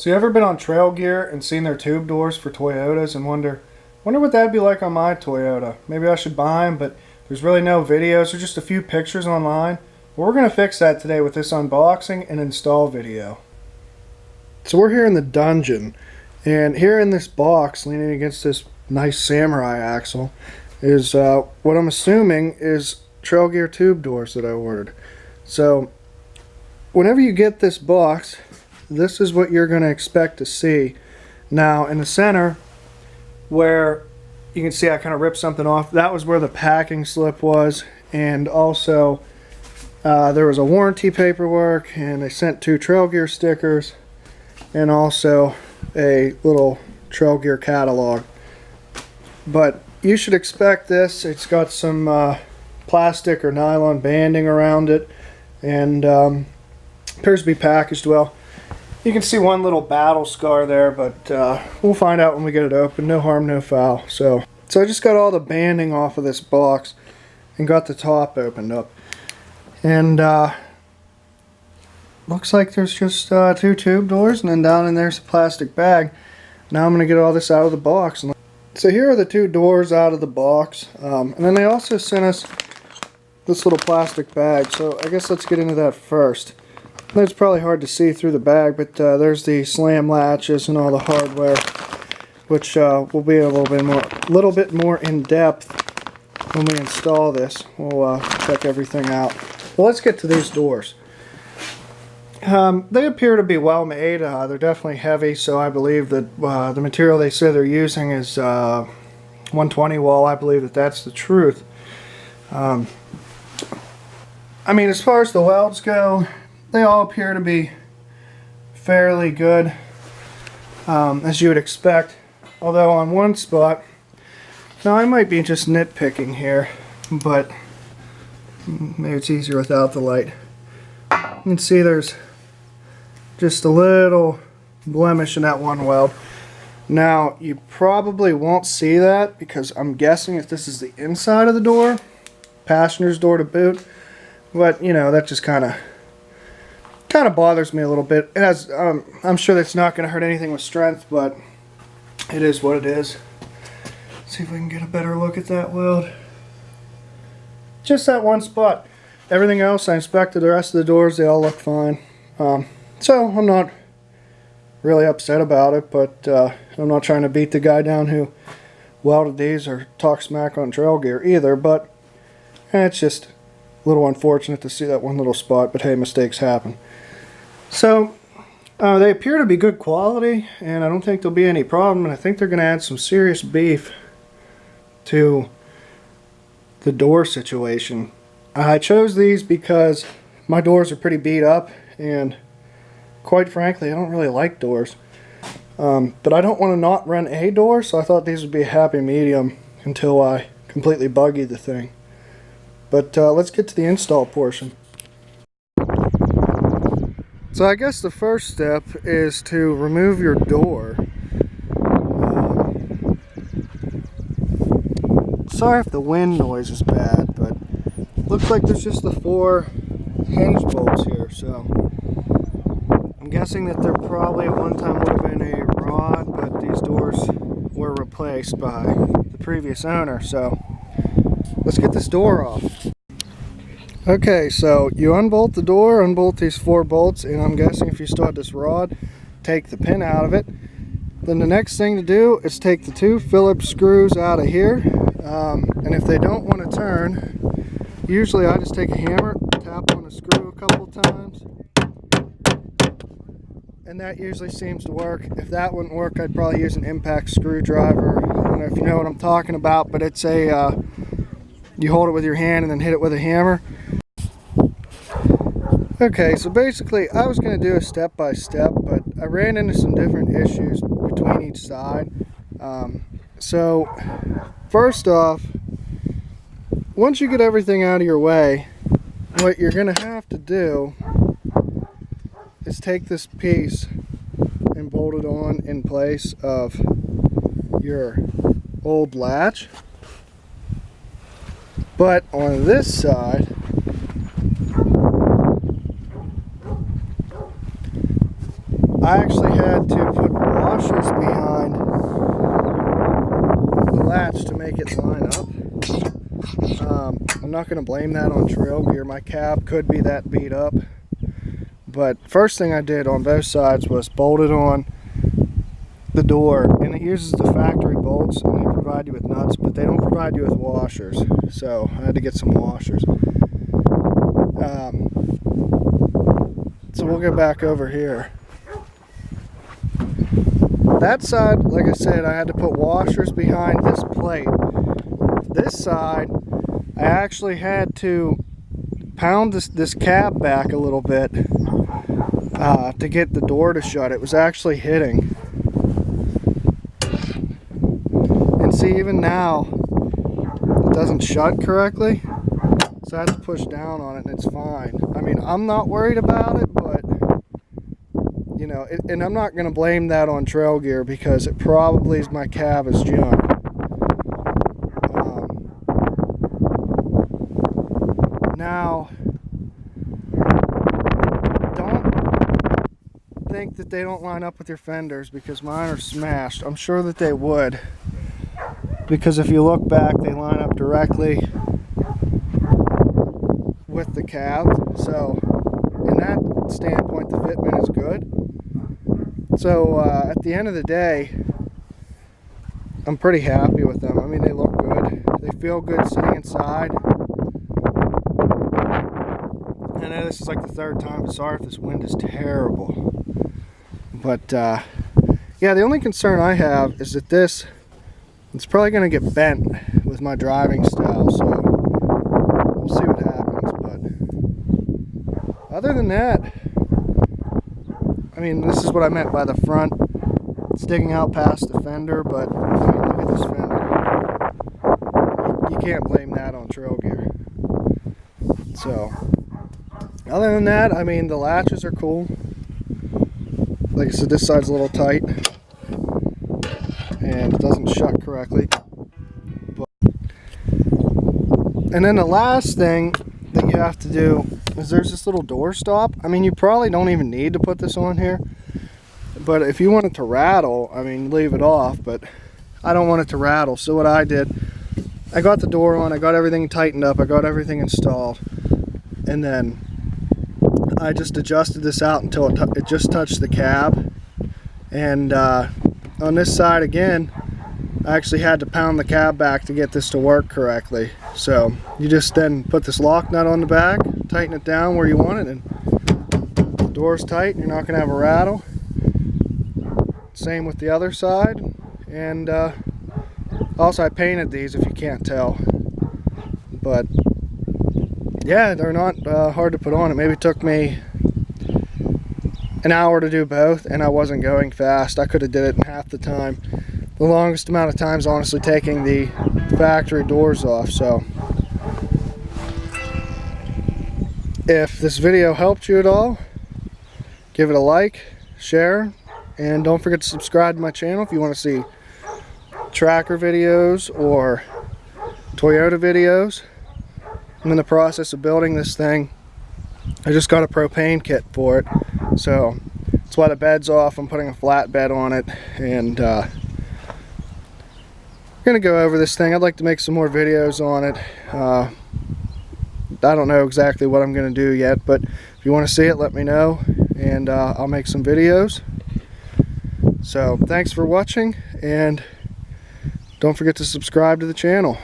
So you ever been on Trail Gear and seen their tube doors for Toyotas and wonder what that'd be like on my Toyota? Maybe I should buy them, but there's really no videos or just a few pictures online. Well, we're going to fix that today with this unboxing and install video. So we're here in the dungeon, and here in this box, leaning against this nice Samurai axle, is what I'm assuming is Trail Gear tube doors that I ordered. So whenever you get this box, this is what you're going to expect to see. Now in the center, where you can see I kind of ripped something off, that was where the packing slip was, and also there was a warranty paperwork, and they sent 2 Trail Gear stickers and also a little Trail Gear catalog. But you should expect this. It's got some plastic or nylon banding around it, and appears to be packaged well. You can see one little battle scar there, but we'll find out when we get it open. No harm, no foul. So I just got all the banding off of this box and got the top opened up. And looks like there's just 2 tube doors, and then down in there's a plastic bag. Now I'm going to get all this out of the box. So here are the 2 doors out of the box. And then they also sent us this little plastic bag. So I guess let's get into that first. It's probably hard to see through the bag, but there's the slam latches and all the hardware, which will be a little bit more in depth when we install this. We'll check everything out. Well, let's get to these doors. They appear to be well made. They're definitely heavy, so I believe that the material they say they're using is 120 wall. I believe that that's the truth. I mean, as far as the welds go, they all appear to be fairly good, as you would expect. Although on one spot, now I might be just nitpicking here, but maybe it's easier without the light. You can see there's just a little blemish in that one weld. Now you probably won't see that because I'm guessing if this is the inside of the door, passenger's door to boot, but you know, that just kind of bothers me a little bit. It has, I'm sure that's not going to hurt anything with strength, but it is what it is. Let's see if we can get a better look at that weld. Just that one spot. Everything else, I inspected the rest of the doors, they all look fine. So I'm not really upset about it, but I'm not trying to beat the guy down who welded these or talk smack on Trail Gear either, but it's just a little unfortunate to see that one little spot, but hey, mistakes happen. So they appear to be good quality, and I don't think there'll be any problem, and I think they're going to add some serious beef to the door situation. I chose these because my doors are pretty beat up, and quite frankly, I don't really like doors. But I don't want to not run a door, so I thought these would be a happy medium until I completely buggy the thing. But let's get to the install portion. So I guess the first step is to remove your door. Sorry if the wind noise is bad, but looks like there's just the 4 hinge bolts here, so I'm guessing that there probably at one time would have been a rod, but these doors were replaced by the previous owner, so let's get this door off. Okay, so you unbolt the door, unbolt these 4 bolts, and I'm guessing if you still have this rod, take the pin out of it. Then the next thing to do is take the 2 Phillips screws out of here, and if they don't want to turn, usually I just take a hammer, tap on the screw a couple times, and that usually seems to work. If that wouldn't work, I'd probably use an impact screwdriver. I don't know if you know what I'm talking about, but it's a you hold it with your hand and then hit it with a hammer. Okay, so basically I was going to do a step-by-step, but I ran into some different issues between each side. So first off, once you get everything out of your way, what you're going to have to do is take this piece and bolt it on in place of your old latch. But on this side, I actually had to put washers behind the latch to make it line up. I'm not going to blame that on trail gear. My cab could be that beat up. But first thing I did on both sides was bolted on the door, and it uses the factory bolts, and they provide you with nuts, but they don't provide you with washers. So I had to get some washers. So we'll go back over here. That side, like I said, I had to put washers behind this plate. This side, I actually had to pound this cab back a little bit to get the door to shut. It was actually hitting. And see, even now, it doesn't shut correctly. So I have to push down on it and it's fine. I mean, I'm not worried about it, but you know, and I'm not going to blame that on trail gear because it probably is my cab is junk. Now, don't think that they don't line up with your fenders because mine are smashed. I'm sure that they would, because if you look back, they line up directly with the cab. So in that standpoint, the fitment is good. So at the end of the day, I'm pretty happy with them. I mean, they look good. They feel good sitting inside. I know this is like the third time. Sorry if this wind is terrible. But yeah, the only concern I have is that it's probably going to get bent with my driving style. So we'll see what happens. But other than that, I mean, this is what I meant by the front sticking out past the fender, but I mean, look at this fender. You can't blame that on trail gear. So, other than that, I mean, the latches are cool. Like I said, this side's a little tight, and it doesn't shut correctly. And then the last thing that you have to do is there's this little door stop. I mean, you probably don't even need to put this on here, but if you want it to rattle, I mean, leave it off, but I don't want it to rattle. So what I did, I got the door on, I got everything tightened up, I got everything installed, and then I just adjusted this out until it just touched the cab. And on this side again, I actually had to pound the cab back to get this to work correctly. So you just then put this lock nut on the back, tighten it down where you want it, and the door's tight and you're not going to have a rattle. Same with the other side. And also I painted these, if you can't tell. But yeah, they're not hard to put on. It maybe took me an hour to do both, and I wasn't going fast. I could have did it in half the time. The longest amount of time is honestly taking the factory doors off. So if this video helped you at all, give it a like, share, and don't forget to subscribe to my channel if you want to see tracker videos or Toyota videos. I'm in the process of building this thing. I just got a propane kit for it, so that's why the bed's off. I'm putting a flat bed on it, and I'm gonna go over this thing. I'd like to make some more videos on it. I don't know exactly what I'm gonna do yet, but if you want to see it, let me know, and I'll make some videos. So thanks for watching, and don't forget to subscribe to the channel.